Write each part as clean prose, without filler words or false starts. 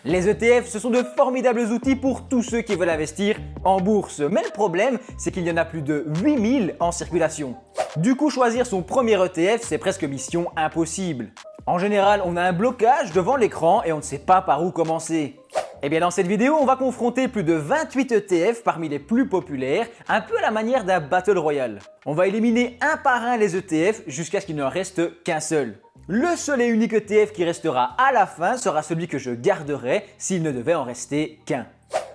Les ETF, ce sont de formidables outils pour tous ceux qui veulent investir en bourse. Mais le problème, c'est qu'il y en a plus de 8000 en circulation. Du coup, choisir son premier ETF, c'est presque mission impossible. En général, on a un blocage devant l'écran et on ne sait pas par où commencer. Et bien dans cette vidéo, on va confronter plus de 28 ETF parmi les plus populaires, un peu à la manière d'un Battle Royale. On va éliminer un par un les ETF jusqu'à ce qu'il n'en reste qu'un seul. Le seul et unique ETF qui restera à la fin sera celui que je garderai s'il ne devait en rester qu'un.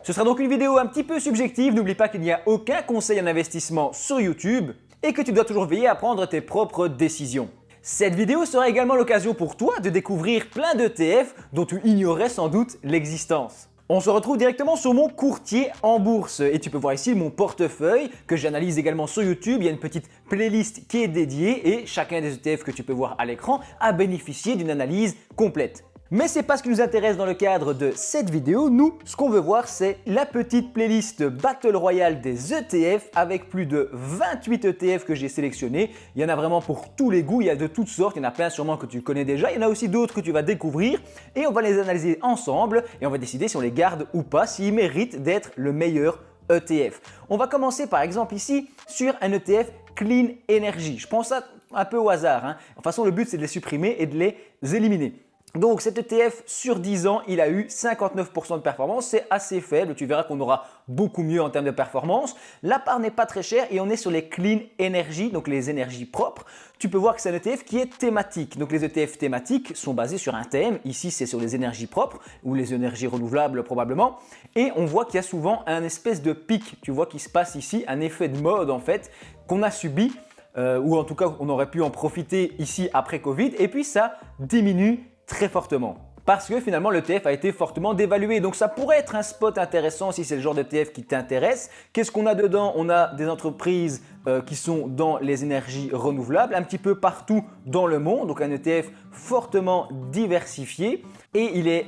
Ce sera donc une vidéo un petit peu subjective, n'oublie pas qu'il n'y a aucun conseil en investissement sur YouTube et que tu dois toujours veiller à prendre tes propres décisions. Cette vidéo sera également l'occasion pour toi de découvrir plein d'ETF dont tu ignorais sans doute l'existence. On se retrouve directement sur mon courtier en bourse et tu peux voir ici mon portefeuille que j'analyse également sur YouTube. Il y a une petite playlist qui est dédiée et chacun des ETF que tu peux voir à l'écran a bénéficié d'une analyse complète. Mais c'est pas ce qui nous intéresse dans le cadre de cette vidéo. Nous, ce qu'on veut voir, c'est la petite playlist Battle Royale des ETF avec plus de 28 ETF que j'ai sélectionnés. Il y en a vraiment pour tous les goûts, il y a de toutes sortes, il y en a plein sûrement que tu connais déjà, il y en a aussi d'autres que tu vas découvrir et on va les analyser ensemble et on va décider si on les garde ou pas, s'ils méritent d'être le meilleur ETF. On va commencer par exemple ici sur un ETF Clean Energy. Je prends ça un peu au hasard. De toute façon, le but c'est de les supprimer et de les éliminer. Donc cet ETF sur 10 ans, il a eu 59% de performance, c'est assez faible, tu verras qu'on aura beaucoup mieux en termes de performance. La part n'est pas très chère et on est sur les Clean Energy, donc les énergies propres. Tu peux voir que c'est un ETF qui est thématique, donc les ETF thématiques sont basés sur un thème, ici c'est sur les énergies propres ou les énergies renouvelables probablement. Et on voit qu'il y a souvent un espèce de pic, tu vois qu'il se passe ici, un effet de mode en fait, qu'on a subi. Ou en tout cas on aurait pu en profiter ici après Covid et puis ça diminue très fortement. Parce que finalement l'ETF a été fortement dévalué. Donc ça pourrait être un spot intéressant si c'est le genre d'ETF qui t'intéresse. Qu'est-ce qu'on a dedans? On a des entreprises qui sont dans les énergies renouvelables un petit peu partout dans le monde. Donc un ETF fortement diversifié. Et il est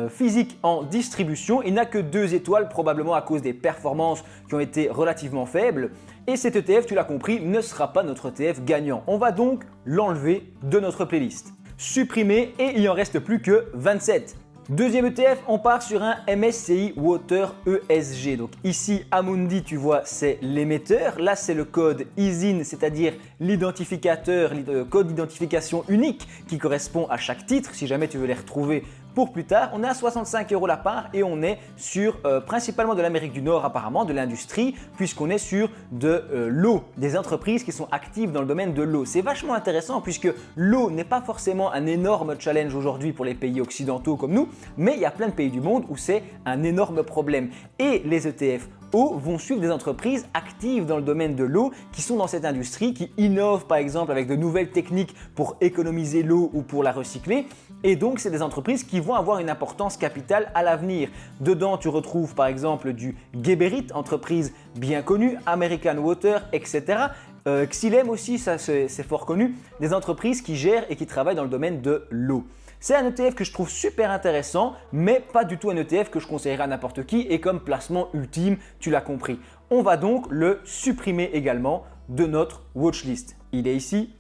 physique en distribution. Il n'a que 2 étoiles probablement à cause des performances qui ont été relativement faibles. Et cet ETF, tu l'as compris, ne sera pas notre ETF gagnant. On va donc l'enlever de notre playlist. Supprimé et il en reste plus que 27. Deuxième ETF, on part sur un MSCI Water ESG. Donc ici, Amundi, tu vois, c'est l'émetteur. Là, c'est le code ISIN, c'est-à-dire l'identificateur, le code d'identification unique qui correspond à chaque titre. Si jamais tu veux les retrouver pour plus tard, on est à 65 € la part et on est sur principalement de l'Amérique du Nord apparemment, de l'industrie, puisqu'on est sur de l'eau, des entreprises qui sont actives dans le domaine de l'eau. C'est vachement intéressant puisque l'eau n'est pas forcément un énorme challenge aujourd'hui pour les pays occidentaux comme nous, mais il y a plein de pays du monde où c'est un énorme problème. Et les ETF eau vont suivre des entreprises actives dans le domaine de l'eau qui sont dans cette industrie, qui innovent par exemple avec de nouvelles techniques pour économiser l'eau ou pour la recycler. Et donc, c'est des entreprises qui vont avoir une importance capitale à l'avenir. Dedans, tu retrouves par exemple du Geberit, entreprise bien connue, American Water, etc. Xylem aussi, ça c'est fort connu, des entreprises qui gèrent et qui travaillent dans le domaine de l'eau. C'est un ETF que je trouve super intéressant, mais pas du tout un ETF que je conseillerais à n'importe qui et comme placement ultime, tu l'as compris. On va donc le supprimer également de notre watchlist. Il est ici,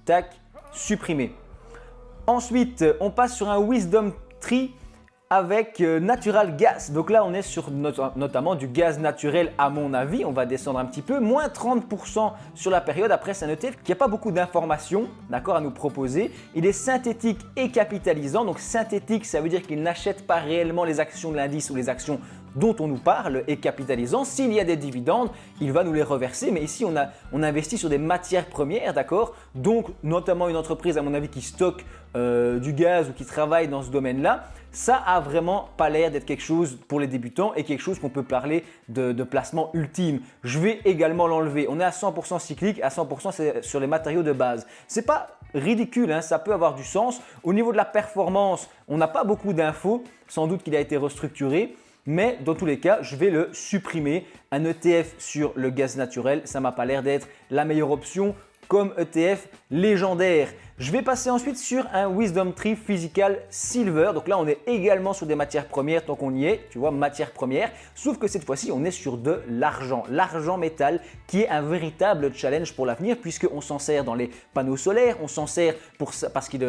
tac, supprimé. Ensuite, on passe sur un Wisdom Tree avec Natural Gas. Donc là, on est sur notamment du gaz naturel à mon avis. On va descendre un petit peu, moins 30% sur la période. Après, c'est un ETF qui n'a pas beaucoup d'informations, d'accord, à nous proposer. Il est synthétique et capitalisant. Donc synthétique, ça veut dire qu'il n'achète pas réellement les actions de l'indice ou les actions dont on nous parle et capitalisant. S'il y a des dividendes, il va nous les reverser. Mais ici, on investit sur des matières premières, d'accord? Donc, notamment une entreprise, à mon avis, qui stocke du gaz ou qui travaille dans ce domaine-là. Ça a vraiment pas l'air d'être quelque chose pour les débutants et quelque chose qu'on peut parler de placement ultime. Je vais également l'enlever. On est à 100% cyclique, à 100% c'est sur les matériaux de base. C'est pas ridicule, ça peut avoir du sens. Au niveau de la performance, on n'a pas beaucoup d'infos. Sans doute qu'il a été restructuré. Mais dans tous les cas, je vais le supprimer. Un ETF sur le gaz naturel, ça m'a pas l'air d'être la meilleure option comme ETF légendaire. Je vais passer ensuite sur un Wisdom Tree Physical Silver. Donc là, on est également sur des matières premières tant qu'on y est, tu vois, matières premières. Sauf que cette fois-ci, on est sur de l'argent, l'argent métal qui est un véritable challenge pour l'avenir puisqu'on s'en sert dans les panneaux solaires, on s'en sert parce qu'il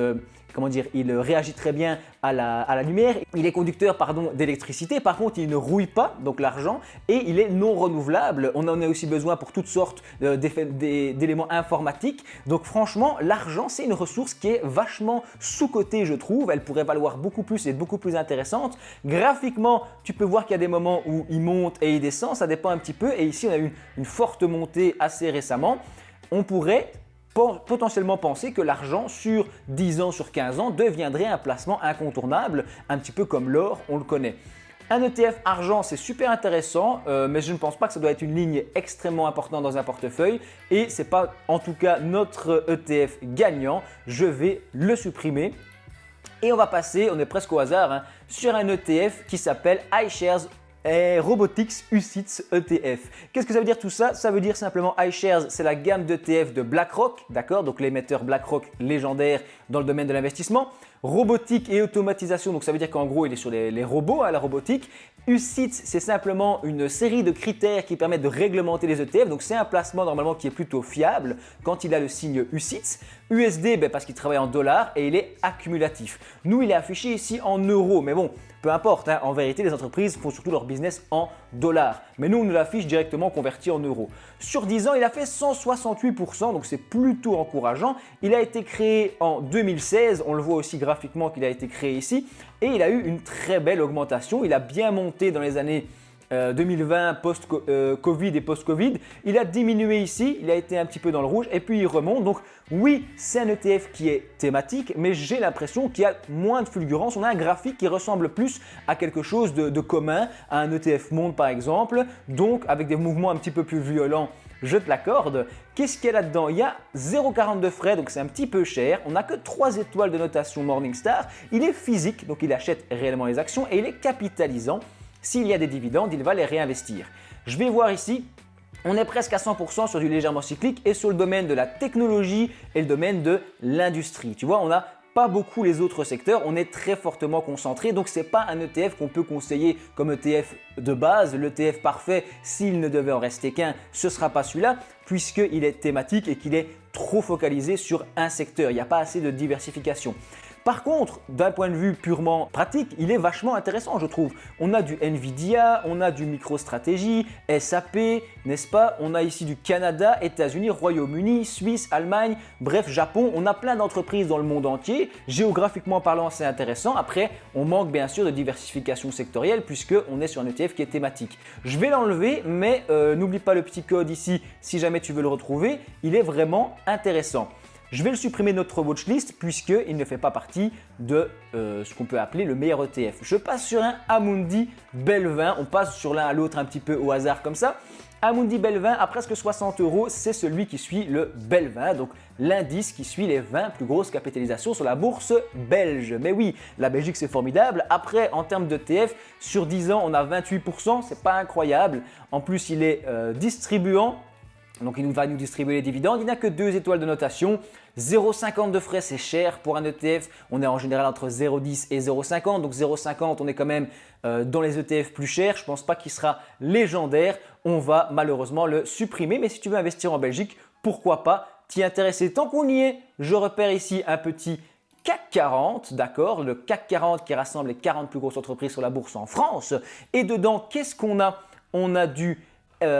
il réagit très bien à la lumière. Il est conducteur d'électricité, par contre il ne rouille pas, donc l'argent, et il est non renouvelable. On en a aussi besoin pour toutes sortes d'éléments informatiques. Donc franchement, l'argent c'est une ressource qui est vachement sous-cotée je trouve. Elle pourrait valoir beaucoup plus et être beaucoup plus intéressante. Graphiquement, tu peux voir qu'il y a des moments où il monte et il descend, ça dépend un petit peu. Et ici on a eu une forte montée assez récemment. On pourrait potentiellement penser que l'argent sur 10 ans, sur 15 ans deviendrait un placement incontournable, un petit peu comme l'or, on le connaît. Un ETF argent, c'est super intéressant, mais je ne pense pas que ça doit être une ligne extrêmement importante dans un portefeuille et ce n'est pas en tout cas notre ETF gagnant. Je vais le supprimer et on va passer, on est presque au hasard, sur un ETF qui s'appelle iShares Robotics UCITS ETF. Qu'est-ce que ça veut dire tout ça? Ça veut dire simplement iShares, c'est la gamme d'ETF de BlackRock, d'accord? Donc l'émetteur BlackRock légendaire dans le domaine de l'investissement. Robotique et automatisation, donc ça veut dire qu'en gros il est sur les robots, la robotique. UCITS, c'est simplement une série de critères qui permettent de réglementer les ETF, donc c'est un placement normalement qui est plutôt fiable quand il a le signe UCITS. USD, parce qu'il travaille en dollars et il est accumulatif. Nous, il est affiché ici en euros, mais bon, peu importe, en vérité, les entreprises font surtout leur business en dollars. Mais nous, on nous l'affiche directement converti en euros. Sur 10 ans, il a fait 168%, donc c'est plutôt encourageant. Il a été créé en 2016, on le voit aussi graphiquement qu'il a été créé ici, et il a eu une très belle augmentation. Il a bien monté dans les années 2020, post-Covid et post-Covid. Il a diminué ici, il a été un petit peu dans le rouge et puis il remonte. Donc oui, c'est un ETF qui est thématique, mais j'ai l'impression qu'il y a moins de fulgurance. On a un graphique qui ressemble plus à quelque chose de commun, à un ETF monde par exemple, donc avec des mouvements un petit peu plus violents. Je te l'accorde. Qu'est-ce qu'il y a là-dedans? Il y a 0,42 de frais, donc c'est un petit peu cher. On n'a que 3 étoiles de notation Morningstar. Il est physique, donc il achète réellement les actions et il est capitalisant. S'il y a des dividendes, il va les réinvestir. Je vais voir ici, on est presque à 100% sur du légèrement cyclique et sur le domaine de la technologie et le domaine de l'industrie. Tu vois, on n'a pas beaucoup les autres secteurs, on est très fortement concentré, donc ce n'est pas un ETF qu'on peut conseiller comme ETF de base. L'ETF parfait, s'il ne devait en rester qu'un, ce ne sera pas celui-là, puisqu'il est thématique et qu'il est trop focalisé sur un secteur. Il n'y a pas assez de diversification. Par contre, d'un point de vue purement pratique, il est vachement intéressant, je trouve. On a du Nvidia, on a du MicroStrategy, SAP, n'est-ce pas? On a ici du Canada, États-Unis, Royaume-Uni, Suisse, Allemagne, bref, Japon. On a plein d'entreprises dans le monde entier. Géographiquement parlant, c'est intéressant. Après, on manque bien sûr de diversification sectorielle puisqu'on est sur un ETF qui est thématique. Je vais l'enlever, mais n'oublie pas le petit code ici si jamais tu veux le retrouver. Il est vraiment intéressant. Je vais le supprimer de notre watchlist puisqu'il ne fait pas partie de ce qu'on peut appeler le meilleur ETF. Je passe sur un Amundi Belvin. On passe sur l'un à l'autre un petit peu au hasard comme ça. Amundi Belvin à presque 60 €, c'est celui qui suit le Belvin, donc l'indice qui suit les 20 plus grosses capitalisations sur la bourse belge. Mais oui, la Belgique c'est formidable. Après, en termes d'ETF, sur 10 ans, on a 28%, c'est pas incroyable. En plus, il est distribuant. Donc il va nous distribuer les dividendes, il n'a que 2 étoiles de notation, 0,50 de frais c'est cher pour un ETF, on est en général entre 0,10 et 0,50, donc 0,50 on est quand même dans les ETF plus chers, je ne pense pas qu'il sera légendaire, on va malheureusement le supprimer, mais si tu veux investir en Belgique, pourquoi pas t'y intéresser. Tant qu'on y est, je repère ici un petit CAC 40, d'accord, le CAC 40 qui rassemble les 40 plus grosses entreprises sur la bourse en France, et dedans qu'est-ce qu'on a? On a du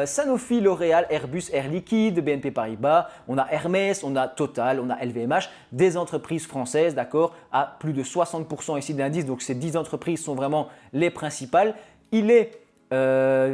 Sanofi, L'Oréal, Airbus, Air Liquide, BNP Paribas, on a Hermès, on a Total, on a LVMH, des entreprises françaises, d'accord, à plus de 60% ici de l'indice, donc ces 10 entreprises sont vraiment les principales. Il est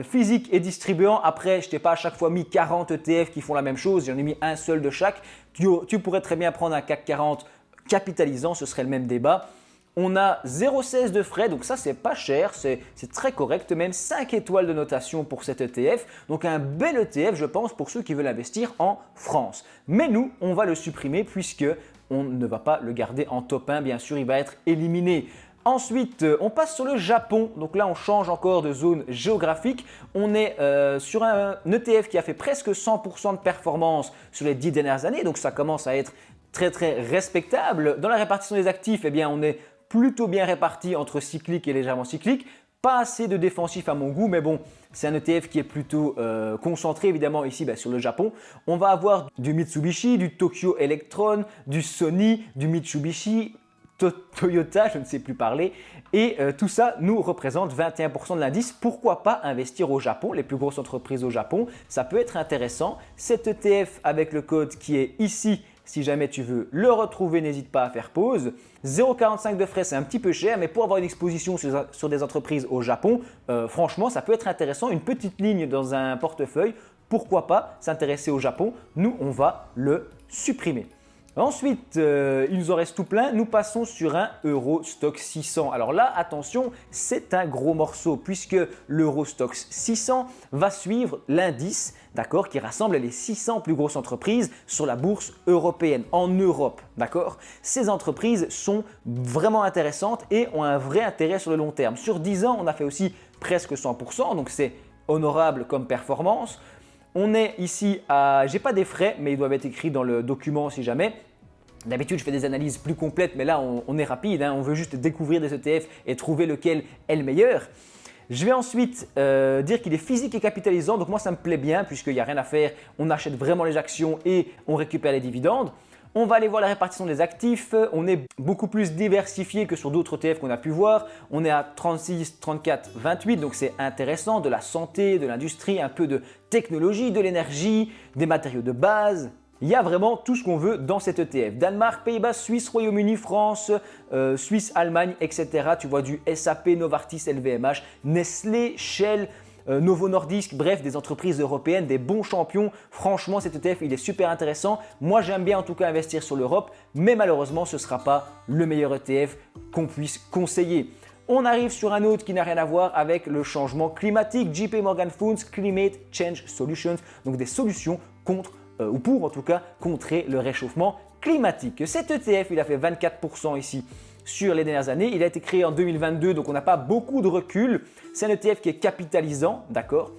physique et distribuant. Après, je t'ai pas à chaque fois mis 40 ETF qui font la même chose, j'en ai mis un seul de chaque. Tu pourrais très bien prendre un CAC 40 capitalisant, ce serait le même débat. On a 0,16 de frais, donc ça c'est pas cher, c'est très correct, même 5 étoiles de notation pour cet ETF. Donc un bel ETF je pense pour ceux qui veulent investir en France. Mais nous, on va le supprimer puisque on ne va pas le garder en top 1, bien sûr il va être éliminé. Ensuite, on passe sur le Japon. Donc là, on change encore de zone géographique. On est sur un ETF qui a fait presque 100% de performance sur les 10 dernières années. Donc ça commence à être très respectable. Dans la répartition des actifs, eh bien, on est plutôt bien réparti entre cyclique et légèrement cyclique. Pas assez de défensif à mon goût, mais bon, c'est un ETF qui est plutôt concentré évidemment ici sur le Japon. On va avoir du Mitsubishi, du Tokyo Electron, du Sony, du Mitsubishi, Toyota, je ne sais plus parler. Et tout ça nous représente 21% de l'indice. Pourquoi pas investir au Japon, les plus grosses entreprises au Japon? Ça peut être intéressant. Cet ETF avec le code qui est ici, si jamais tu veux le retrouver, n'hésite pas à faire pause. 0,45 de frais, c'est un petit peu cher, mais pour avoir une exposition sur des entreprises au Japon, franchement, ça peut être intéressant. Une petite ligne dans un portefeuille, pourquoi pas s'intéresser au Japon? Nous, on va le supprimer. Ensuite, il nous en reste tout plein. Nous passons sur un Eurostoxx 600. Alors là, attention, c'est un gros morceau puisque l'Eurostoxx 600 va suivre l'indice, d'accord, qui rassemble les 600 plus grosses entreprises sur la bourse européenne, en Europe, d'accord. Ces entreprises sont vraiment intéressantes et ont un vrai intérêt sur le long terme. Sur 10 ans, on a fait aussi presque 100%, donc c'est honorable comme performance. On est ici à, j'ai pas des frais, mais ils doivent être écrits dans le document si jamais. D'habitude, je fais des analyses plus complètes, mais là, on est rapide. On veut juste découvrir des ETF et trouver lequel est le meilleur. Je vais ensuite dire qu'il est physique et capitalisant. Donc moi, ça me plaît bien puisqu'il n'y a rien à faire. On achète vraiment les actions et on récupère les dividendes. On va aller voir la répartition des actifs. On est beaucoup plus diversifié que sur d'autres ETF qu'on a pu voir. On est à 36, 34, 28, donc c'est intéressant. De la santé, de l'industrie, un peu de technologie, de l'énergie, des matériaux de base. Il y a vraiment tout ce qu'on veut dans cet ETF. Danemark, Pays-Bas, Suisse, Royaume-Uni, France, Suisse, Allemagne, etc. Tu vois du SAP, Novartis, LVMH, Nestlé, Shell, Novo Nordisk, bref, des entreprises européennes, des bons champions. Franchement, cet ETF, il est super intéressant. Moi, j'aime bien en tout cas investir sur l'Europe, mais malheureusement, ce ne sera pas le meilleur ETF qu'on puisse conseiller. On arrive sur un autre qui n'a rien à voir avec le changement climatique. JP Morgan Funds Climate Change Solutions, donc des solutions contre ou pour en tout cas contrer le réchauffement climatique. Cet ETF, il a fait 24% ici sur les dernières années. Il a été créé en 2022, donc on n'a pas beaucoup de recul. C'est un ETF qui est capitalisant, d'accord?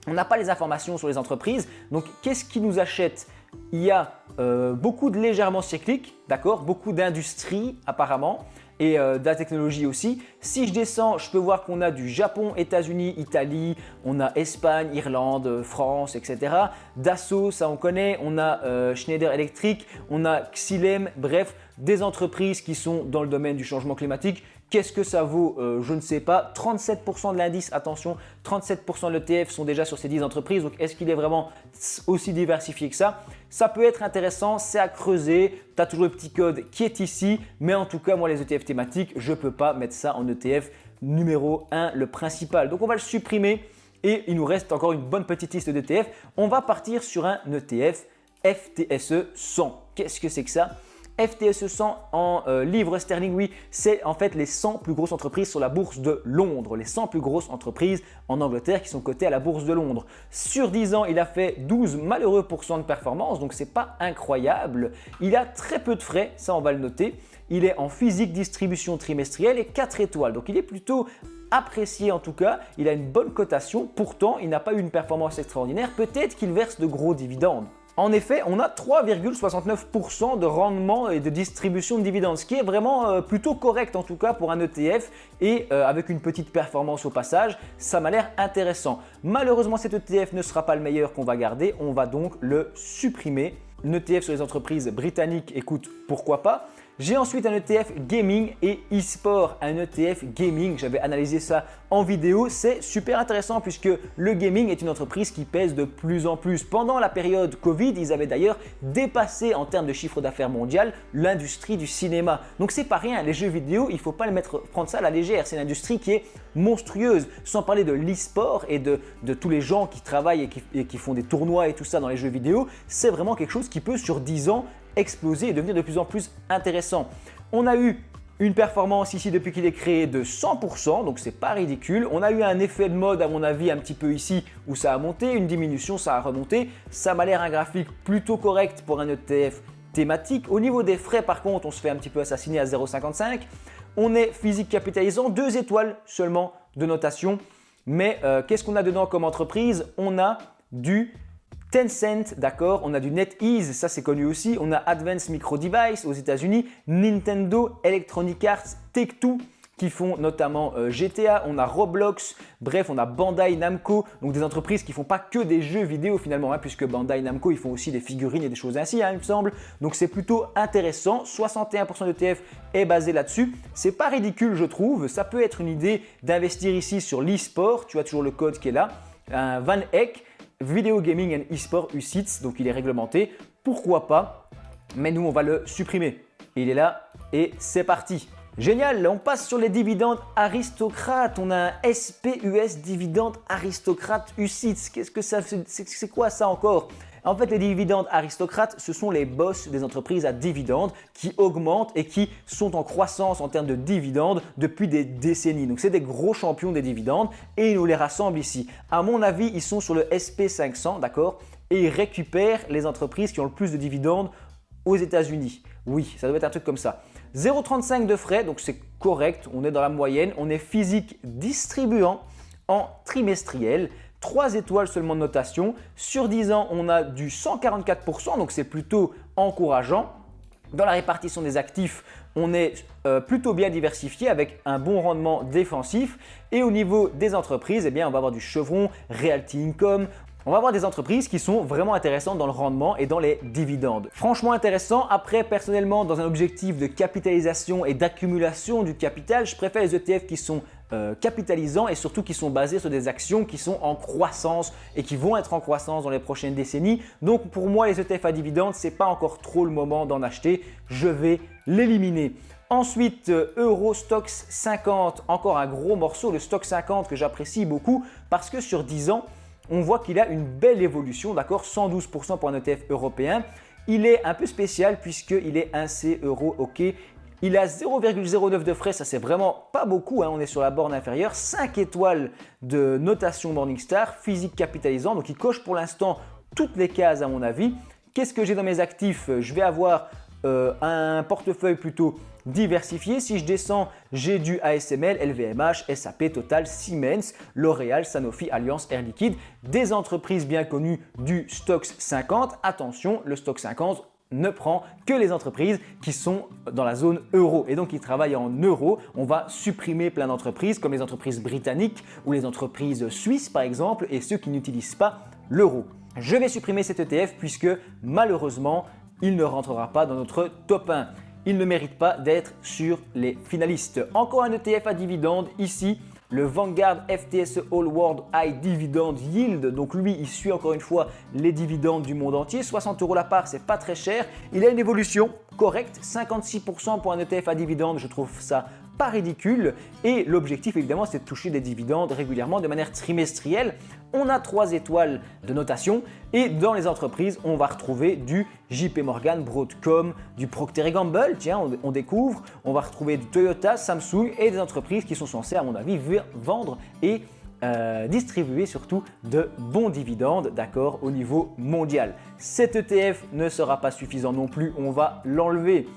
On n'a pas les informations sur les entreprises. Donc, qu'est-ce qui nous achète? Il y a beaucoup de légèrement cycliques, d'accord? Beaucoup d'industries apparemment. Et de la technologie aussi. Si je descends, je peux voir qu'on a du Japon, États-Unis, Italie, on a Espagne, Irlande, France, etc. Dassault, ça on connaît, on a Schneider Electric, on a Xylem, bref, des entreprises qui sont dans le domaine du changement climatique. Qu'est-ce que ça vaut? Je ne sais pas. 37% de l'indice, attention, 37% de l'ETF sont déjà sur ces 10 entreprises. Donc, est-ce qu'il est vraiment aussi diversifié que ça? Ça peut être intéressant, c'est à creuser. Tu as toujours le petit code qui est ici. Mais en tout cas, moi, les ETF thématiques, je ne peux pas mettre ça en ETF numéro 1, le principal. Donc, on va le supprimer et il nous reste encore une bonne petite liste d'ETF. On va partir sur un ETF FTSE 100. Qu'est-ce que c'est que ça? FTSE 100 en livres sterling, oui, c'est en fait les 100 plus grosses entreprises sur la bourse de Londres, les 100 plus grosses entreprises en Angleterre qui sont cotées à la bourse de Londres. Sur 10 ans, il a fait 12 malheureux % de performance, donc c'est pas incroyable. Il a très peu de frais, ça on va le noter. Il est en physique distribution trimestrielle et 4 étoiles, donc il est plutôt apprécié en tout cas. Il a une bonne cotation, pourtant il n'a pas eu une performance extraordinaire, peut-être qu'il verse de gros dividendes. En effet, on a 3,69% de rendement et de distribution de dividendes, ce qui est vraiment plutôt correct en tout cas pour un ETF et avec une petite performance au passage, ça m'a l'air intéressant. Malheureusement, cet ETF ne sera pas le meilleur qu'on va garder, on va donc le supprimer. Un ETF sur les entreprises britanniques, écoute, pourquoi pas. J'ai ensuite un ETF gaming et e-sport, un ETF gaming, j'avais analysé ça en vidéo, c'est super intéressant puisque le gaming est une entreprise qui pèse de plus en plus. Pendant la période Covid, ils avaient d'ailleurs dépassé en termes de chiffre d'affaires mondial l'industrie du cinéma. Donc c'est pas rien, les jeux vidéo, il ne faut pas prendre ça à la légère, c'est une industrie qui est monstrueuse, sans parler de l'e-sport et de tous les gens qui travaillent et qui font des tournois et tout ça dans les jeux vidéo, c'est vraiment quelque chose qui peut sur 10 ans exploser et devenir de plus en plus intéressant. On a eu une performance ici depuis qu'il est créé de 100%, donc c'est pas ridicule. On a eu un effet de mode à mon avis un petit peu ici où ça a monté, une diminution, ça a remonté. Ça m'a l'air un graphique plutôt correct pour un ETF thématique. Au niveau des frais par contre, on se fait un petit peu assassiner à 0,55. On est physique capitalisant, 2 étoiles seulement de notation. Mais qu'est-ce qu'on a dedans comme entreprise? On a du Tencent, d'accord, on a du NetEase, ça c'est connu aussi, on a Advanced Micro Device aux États-Unis, Nintendo, Electronic Arts, Take-Two qui font notamment GTA, on a Roblox, bref, on a Bandai Namco, donc des entreprises qui font pas que des jeux vidéo finalement, puisque Bandai Namco ils font aussi des figurines et des choses ainsi, il me semble. Donc c'est plutôt intéressant, 61% de ETF est basé là-dessus. C'est pas ridicule je trouve, ça peut être une idée d'investir ici sur l'e-sport, tu as toujours le code qui est là, un Van Eck, Video Gaming and eSport UCITS, donc il est réglementé, pourquoi pas, mais nous on va le supprimer. Il est là et c'est parti. Génial, on passe sur les dividendes aristocrates. On a un SPUS dividendes aristocrates UCITS. Qu'est-ce que ça c'est quoi ça encore? En fait, les dividendes aristocrates, ce sont les boss des entreprises à dividendes qui augmentent et qui sont en croissance en termes de dividendes depuis des décennies. Donc, c'est des gros champions des dividendes et ils nous les rassemblent ici. À mon avis, ils sont sur le SP500, d'accord? Et ils récupèrent les entreprises qui ont le plus de dividendes aux États-Unis. Oui, ça doit être un truc comme ça. 0,35 de frais, donc c'est correct, on est dans la moyenne. On est physique distribuant en trimestriel. 3 étoiles seulement de notation. Sur 10 ans, on a du 144%, donc c'est plutôt encourageant. Dans la répartition des actifs, on est plutôt bien diversifié avec un bon rendement défensif. Et au niveau des entreprises, eh bien, on va avoir du Chevron, Realty Income. On va avoir des entreprises qui sont vraiment intéressantes dans le rendement et dans les dividendes. Franchement intéressant. Après, personnellement, dans un objectif de capitalisation et d'accumulation du capital, je préfère les ETF qui sont capitalisants et surtout qui sont basés sur des actions qui sont en croissance et qui vont être en croissance dans les prochaines décennies. Donc pour moi, les ETF à dividendes, ce n'est pas encore trop le moment d'en acheter. Je vais l'éliminer. Ensuite, Euro Stoxx 50, encore un gros morceau, le Stoxx 50 que j'apprécie beaucoup parce que sur 10 ans, on voit qu'il a une belle évolution, d'accord, 112% pour un ETF européen. Il est un peu spécial puisqu'il est 1C euro, ok. Il a 0,09 de frais, ça c'est vraiment pas beaucoup, on est sur la borne inférieure. 5 étoiles de notation Morningstar, physique capitalisant, donc il coche pour l'instant toutes les cases à mon avis. Qu'est-ce que j'ai dans mes actifs? Je vais avoir un portefeuille plutôt diversifié. Si je descends, j'ai du ASML, LVMH, SAP, Total, Siemens, L'Oréal, Sanofi, Allianz, Air Liquide, des entreprises bien connues du Stoxx 50. Attention, le Stoxx 50 ne prend que les entreprises qui sont dans la zone euro et donc qui travaillent en euros. On va supprimer plein d'entreprises comme les entreprises britanniques ou les entreprises suisses par exemple et ceux qui n'utilisent pas l'euro. Je vais supprimer cet ETF puisque malheureusement, il ne rentrera pas dans notre top 1. Il ne mérite pas d'être sur les finalistes. Encore un ETF à dividendes ici, le Vanguard FTSE All World High Dividend Yield. Donc lui, il suit encore une fois les dividendes du monde entier. 60 € la part, c'est pas très cher. Il a une évolution correcte, 56% pour un ETF à dividendes. Je trouve ça pas ridicule. Et l'objectif, évidemment, c'est de toucher des dividendes régulièrement de manière trimestrielle. On a 3 étoiles de notation et dans les entreprises, on va retrouver du JP Morgan, Broadcom, du Procter & Gamble, tiens, on découvre. On va retrouver du Toyota, Samsung et des entreprises qui sont censées, à mon avis, vendre et distribuer surtout de bons dividendes, d'accord, au niveau mondial. Cet ETF ne sera pas suffisant non plus, on va l'enlever.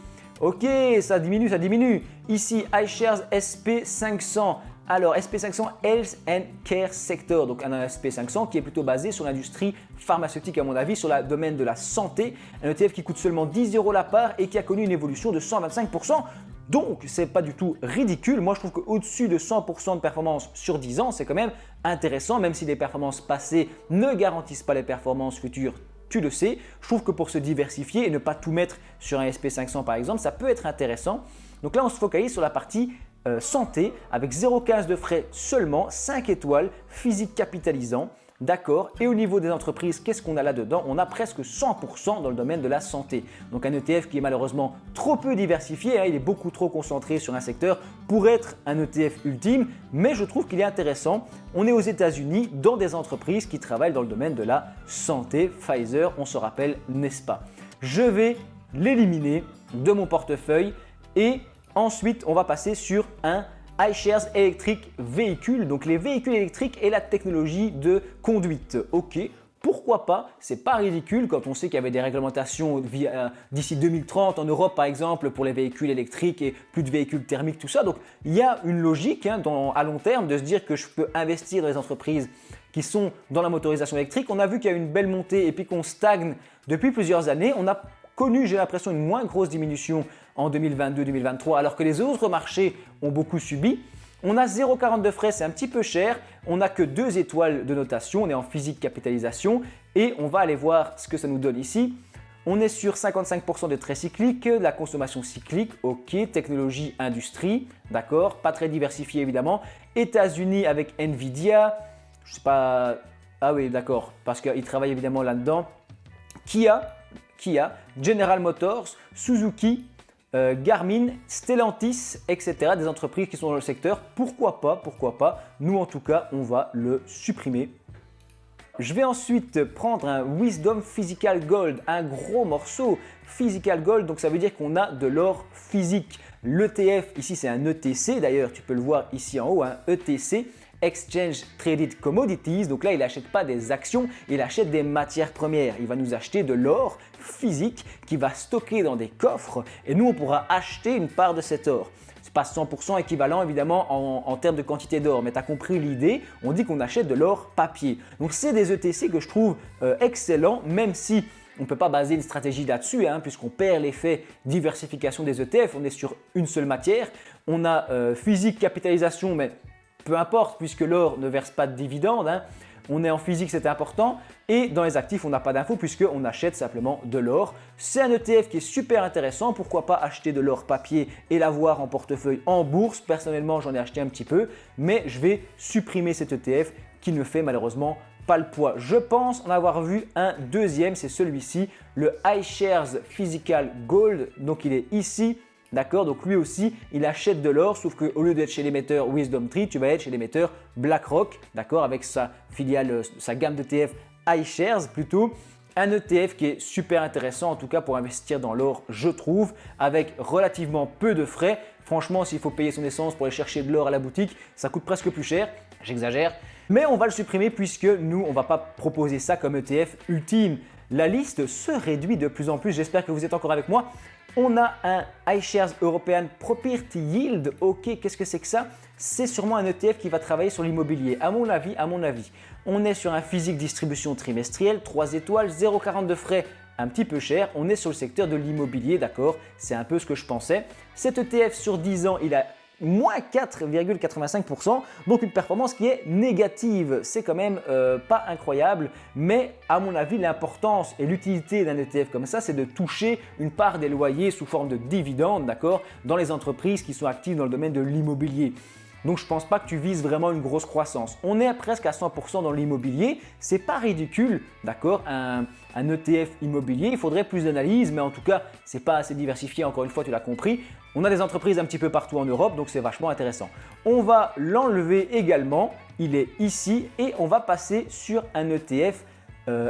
Ok, ça diminue, ça diminue. Ici, iShares SP500. Alors, SP500 Health and Care Sector, donc un SP500 qui est plutôt basé sur l'industrie pharmaceutique à mon avis, sur le domaine de la santé. Un ETF qui coûte seulement 10 € la part et qui a connu une évolution de 125%. Donc, c'est pas du tout ridicule. Moi, je trouve qu'au-dessus de 100% de performance sur 10 ans, c'est quand même intéressant, même si les performances passées ne garantissent pas les performances futures. Tu le sais, je trouve que pour se diversifier et ne pas tout mettre sur un SP500 par exemple, ça peut être intéressant. Donc là, on se focalise sur la partie santé avec 0,15 de frais seulement, 5 étoiles, physique capitalisant, d'accord. Et au niveau des entreprises, qu'est-ce qu'on a là-dedans? On a presque 100% dans le domaine de la santé. Donc un ETF qui est malheureusement trop peu diversifié, il est beaucoup trop concentré sur un secteur pour être un ETF ultime, mais je trouve qu'il est intéressant. On est aux États-Unis dans des entreprises qui travaillent dans le domaine de la santé. Pfizer, on se rappelle, n'est-ce pas? Je vais l'éliminer de mon portefeuille et ensuite, on va passer sur un iShares électrique véhicule. Donc les véhicules électriques et la technologie de conduite. Ok, Pourquoi pas? C'est pas ridicule quand on sait qu'il y avait des réglementations d'ici 2030 en Europe par exemple pour les véhicules électriques et plus de véhicules thermiques, tout ça. Donc il y a une logique à long terme de se dire que je peux investir dans les entreprises qui sont dans la motorisation électrique. On a vu qu'il y a eu une belle montée et puis qu'on stagne depuis plusieurs années. On a connu, j'ai l'impression, une moins grosse diminution en 2022-2023 alors que les autres marchés ont beaucoup subi. On a 0,40 de frais, c'est un petit peu cher. On n'a que 2 étoiles de notation, on est en physique capitalisation et on va aller voir ce que ça nous donne ici. On est sur 55% de traits cycliques, de la consommation cyclique, ok, technologie, industrie, d'accord, pas très diversifié évidemment. États-Unis avec Nvidia, je sais pas, ah oui d'accord, parce qu'ils travaillent évidemment là-dedans. Kia, General Motors, Suzuki, Garmin, Stellantis, etc. Des entreprises qui sont dans le secteur. Pourquoi pas. Nous en tout cas, on va le supprimer. Je vais ensuite prendre un Wisdom Physical Gold, un gros morceau Physical Gold. Donc ça veut dire qu'on a de l'or physique. L'ETF, ici c'est un ETC d'ailleurs, tu peux le voir ici en haut, un ETC. Exchange Traded Commodities, donc là il n'achète pas des actions, il achète des matières premières. Il va nous acheter de l'or physique qui va stocker dans des coffres et nous on pourra acheter une part de cet or. C'est pas 100% équivalent évidemment en termes de quantité d'or, mais tu as compris l'idée, on dit qu'on achète de l'or papier. Donc c'est des ETC que je trouve excellents, même si on ne peut pas baser une stratégie là-dessus, puisqu'on perd l'effet diversification des ETF, on est sur une seule matière. On a physique, capitalisation, mais peu importe, puisque l'or ne verse pas de dividendes, on est en physique, c'est important. Et dans les actifs, on n'a pas d'infos puisqu'on achète simplement de l'or. C'est un ETF qui est super intéressant. Pourquoi pas acheter de l'or papier et l'avoir en portefeuille en bourse? Personnellement, j'en ai acheté un petit peu, mais je vais supprimer cet ETF qui ne fait malheureusement pas le poids. Je pense en avoir vu un deuxième, c'est celui-ci, le iShares Physical Gold. Donc il est ici. D'accord, donc lui aussi, il achète de l'or, sauf qu'au lieu d'être chez l'émetteur WisdomTree, tu vas être chez l'émetteur BlackRock, d'accord, avec sa filiale, sa gamme d'ETF iShares plutôt. Un ETF qui est super intéressant, en tout cas pour investir dans l'or, je trouve, avec relativement peu de frais. Franchement, s'il faut payer son essence pour aller chercher de l'or à la boutique, ça coûte presque plus cher, j'exagère. Mais on va le supprimer puisque nous, on ne va pas proposer ça comme ETF ultime. La liste se réduit de plus en plus, j'espère que vous êtes encore avec moi. On a un iShares European Property Yield. Ok, qu'est-ce que c'est que ça? C'est sûrement un ETF qui va travailler sur l'immobilier. À mon avis, on est sur un physique distribution trimestrielle, 3 étoiles, 0,40 de frais, un petit peu cher. On est sur le secteur de l'immobilier, d'accord? C'est un peu ce que je pensais. Cet ETF sur 10 ans, il a moins 4,85%, donc une performance qui est négative. C'est quand même pas incroyable, mais à mon avis, l'importance et l'utilité d'un ETF comme ça, c'est de toucher une part des loyers sous forme de dividendes, d'accord, dans les entreprises qui sont actives dans le domaine de l'immobilier. Donc je ne pense pas que tu vises vraiment une grosse croissance. On est presque à 100% dans l'immobilier, c'est pas ridicule, d'accord, un ETF immobilier, il faudrait plus d'analyse, mais en tout cas, c'est pas assez diversifié, encore une fois, tu l'as compris. On a des entreprises un petit peu partout en Europe, donc c'est vachement intéressant. On va l'enlever également, il est ici, et on va passer sur un ETF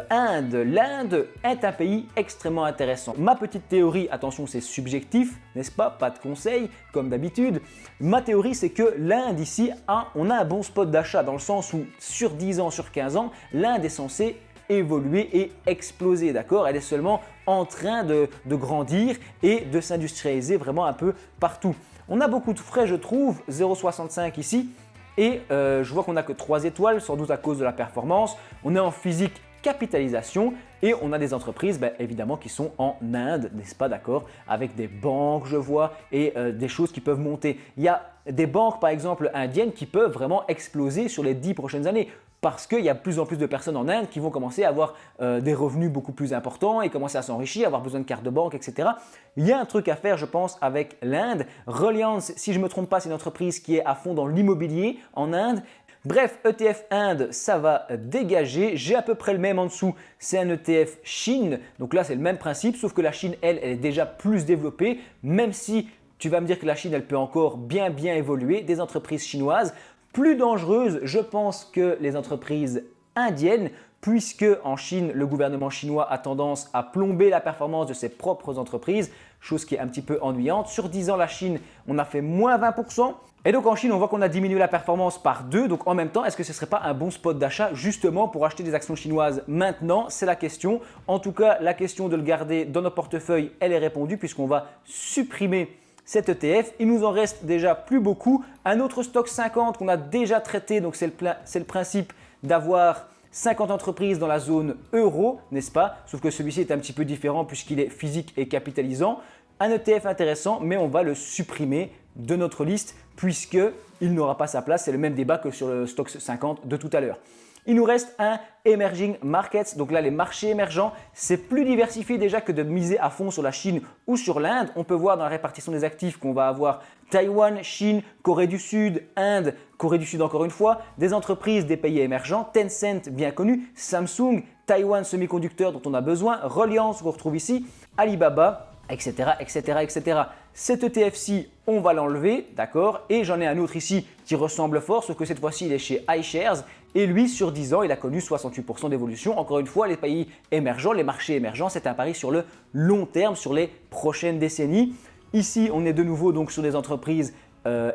Inde. L'Inde est un pays extrêmement intéressant. Ma petite théorie, attention c'est subjectif, n'est-ce pas? Pas de conseils comme d'habitude. Ma théorie c'est que l'Inde ici, on a un bon spot d'achat dans le sens où sur 10 ans, sur 15 ans, l'Inde est censée évoluer et exploser, d'accord? Elle est seulement en train de grandir et de s'industrialiser vraiment un peu partout. On a beaucoup de frais je trouve, 0,65 ici et je vois qu'on n'a que 3 étoiles, sans doute à cause de la performance. On est en physique capitalisation et on a des entreprises évidemment qui sont en Inde, n'est-ce pas, d'accord, avec des banques je vois et des choses qui peuvent monter. Il y a des banques par exemple indiennes qui peuvent vraiment exploser sur les 10 prochaines années parce qu'il y a de plus en plus de personnes en Inde qui vont commencer à avoir des revenus beaucoup plus importants et commencer à s'enrichir, avoir besoin de cartes de banque, etc. Il y a un truc à faire je pense avec l'Inde. Reliance, si je ne me trompe pas, c'est une entreprise qui est à fond dans l'immobilier en Inde. Bref, ETF Inde, ça va dégager. J'ai à peu près le même en dessous, c'est un ETF Chine. Donc là, c'est le même principe, sauf que la Chine, elle est déjà plus développée, même si tu vas me dire que la Chine, elle peut encore bien évoluer. Des entreprises chinoises plus dangereuses, je pense, que les entreprises indienne, puisque en Chine, le gouvernement chinois a tendance à plomber la performance de ses propres entreprises, chose qui est un petit peu ennuyante. Sur 10 ans, la Chine, on a fait moins 20%. Et donc en Chine, on voit qu'on a diminué la performance par 2. Donc en même temps, est-ce que ce ne serait pas un bon spot d'achat justement pour acheter des actions chinoises maintenant? C'est la question. En tout cas, la question de le garder dans nos portefeuilles, elle est répondue puisqu'on va supprimer cet ETF. Il nous en reste déjà plus beaucoup. Un autre stock 50 qu'on a déjà traité, donc c'est le principe d'avoir 50 entreprises dans la zone euro, n'est-ce pas? Sauf que celui-ci est un petit peu différent puisqu'il est physique et capitalisant. Un ETF intéressant, mais on va le supprimer de notre liste puisqu'il n'aura pas sa place. C'est le même débat que sur le stock 50 de tout à l'heure. Il nous reste un Emerging Markets, donc là les marchés émergents, c'est plus diversifié déjà que de miser à fond sur la Chine ou sur l'Inde. On peut voir dans la répartition des actifs qu'on va avoir Taïwan, Chine, Corée du Sud, Inde, Corée du Sud encore une fois, des entreprises des pays émergents, Tencent bien connu, Samsung, Taiwan Semiconductor dont on a besoin, Reliance qu'on retrouve ici, Alibaba, etc., etc., etc. Cet ETF-ci, on va l'enlever, d'accord? Et j'en ai un autre ici qui ressemble fort, sauf que cette fois-ci, il est chez iShares. Et lui, sur 10 ans, il a connu 68% d'évolution. Encore une fois, les pays émergents, les marchés émergents, c'est un pari sur le long terme, sur les prochaines décennies. Ici, on est de nouveau donc sur des entreprises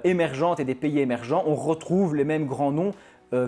émergentes et des pays émergents. On retrouve les mêmes grands noms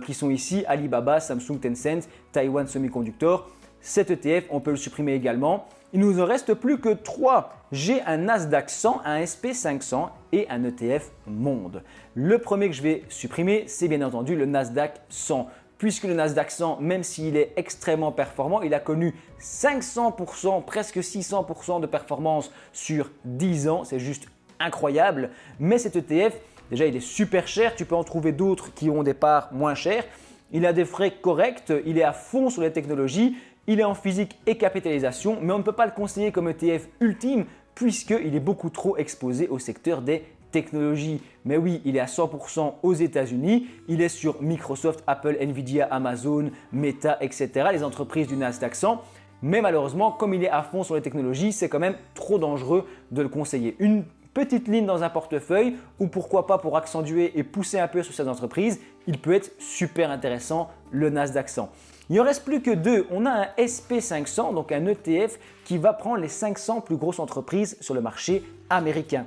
qui sont ici, Alibaba, Samsung, Tencent, Taiwan Semiconductor. Cet ETF, on peut le supprimer également. Il ne nous en reste plus que 3. J'ai un Nasdaq 100, un SP500 et un ETF Monde. Le premier que je vais supprimer, c'est bien entendu le Nasdaq 100. Puisque le Nasdaq 100, même s'il est extrêmement performant, il a connu 500%, presque 600% de performance sur 10 ans. C'est juste incroyable. Mais cet ETF, déjà, il est super cher. Tu peux en trouver d'autres qui ont des parts moins chères. Il a des frais corrects. Il est à fond sur les technologies. Il est en physique et capitalisation, mais on ne peut pas le conseiller comme ETF ultime puisqu'il est beaucoup trop exposé au secteur des technologies. Mais oui, il est à 100% aux États-Unis. Il est sur Microsoft, Apple, Nvidia, Amazon, Meta, etc. Les entreprises du Nasdaq 100. Mais malheureusement, comme il est à fond sur les technologies, c'est quand même trop dangereux de le conseiller. Une petite ligne dans un portefeuille ou pourquoi pas pour accentuer et pousser un peu sur ces entreprises, il peut être super intéressant, le Nasdaq 100. Il ne reste plus que 2. On a un SP500, donc un ETF qui va prendre les 500 plus grosses entreprises sur le marché américain.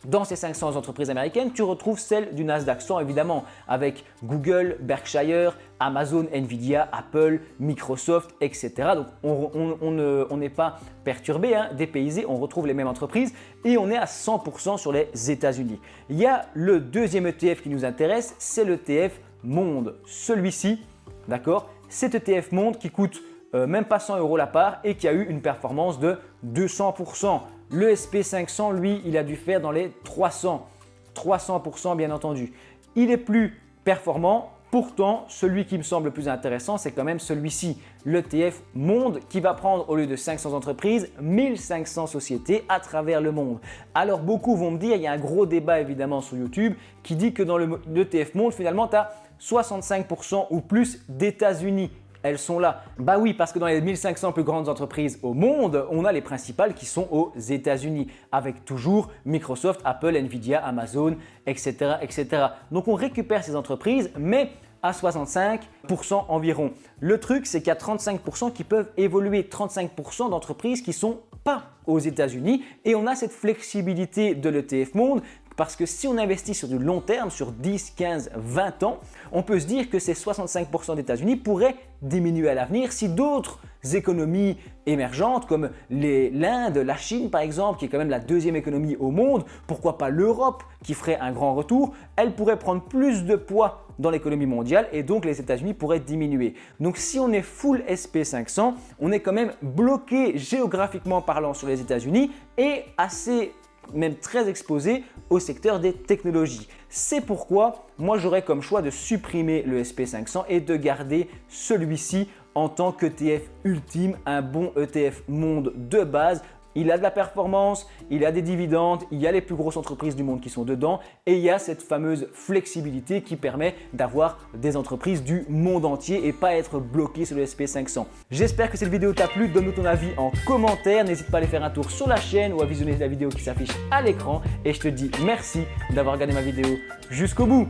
Dans ces 500 entreprises américaines, tu retrouves celles du Nasdaq 100 évidemment, avec Google, Berkshire, Amazon, Nvidia, Apple, Microsoft, etc. Donc on n'est pas perturbé, dépaysé, on retrouve les mêmes entreprises et on est à 100% sur les États-Unis. Il y a le deuxième ETF qui nous intéresse, c'est l'ETF Monde. Celui-ci, d'accord, cet ETF Monde qui coûte même pas 100 € la part et qui a eu une performance de 200%. Le SP500, lui, il a dû faire dans les 300% bien entendu. Il est plus performant, pourtant celui qui me semble le plus intéressant, c'est quand même celui-ci, l'ETF Monde qui va prendre au lieu de 500 entreprises, 1500 sociétés à travers le monde. Alors beaucoup vont me dire, il y a un gros débat évidemment sur YouTube qui dit que dans l'ETF Monde, finalement, tu as 65% ou plus d'États-Unis. Elles sont là. Bah oui, parce que dans les 1500 plus grandes entreprises au monde, on a les principales qui sont aux États-Unis, avec toujours Microsoft, Apple, Nvidia, Amazon, etc., etc. Donc on récupère ces entreprises, mais à 65% environ. Le truc, c'est qu'il y a 35% qui peuvent évoluer, 35% d'entreprises qui ne sont pas aux États-Unis, et on a cette flexibilité de l'ETF Monde. Parce que si on investit sur du long terme, sur 10, 15, 20 ans, on peut se dire que ces 65% d'États-Unis pourraient diminuer à l'avenir si d'autres économies émergentes comme l'Inde, la Chine par exemple, qui est quand même la deuxième économie au monde, pourquoi pas l'Europe qui ferait un grand retour, elle pourrait prendre plus de poids dans l'économie mondiale et donc les États-Unis pourraient diminuer. Donc si on est full SP500, on est quand même bloqué géographiquement parlant sur les États-Unis et même très exposé au secteur des technologies. C'est pourquoi moi j'aurais comme choix de supprimer le SP500 et de garder celui-ci en tant qu'ETF ultime, un bon ETF Monde de base. Il a de la performance, il a des dividendes, il y a les plus grosses entreprises du monde qui sont dedans et il y a cette fameuse flexibilité qui permet d'avoir des entreprises du monde entier et pas être bloqué sur le SP500. J'espère que cette vidéo t'a plu, donne-nous ton avis en commentaire, n'hésite pas à aller faire un tour sur la chaîne ou à visionner la vidéo qui s'affiche à l'écran et je te dis merci d'avoir regardé ma vidéo jusqu'au bout.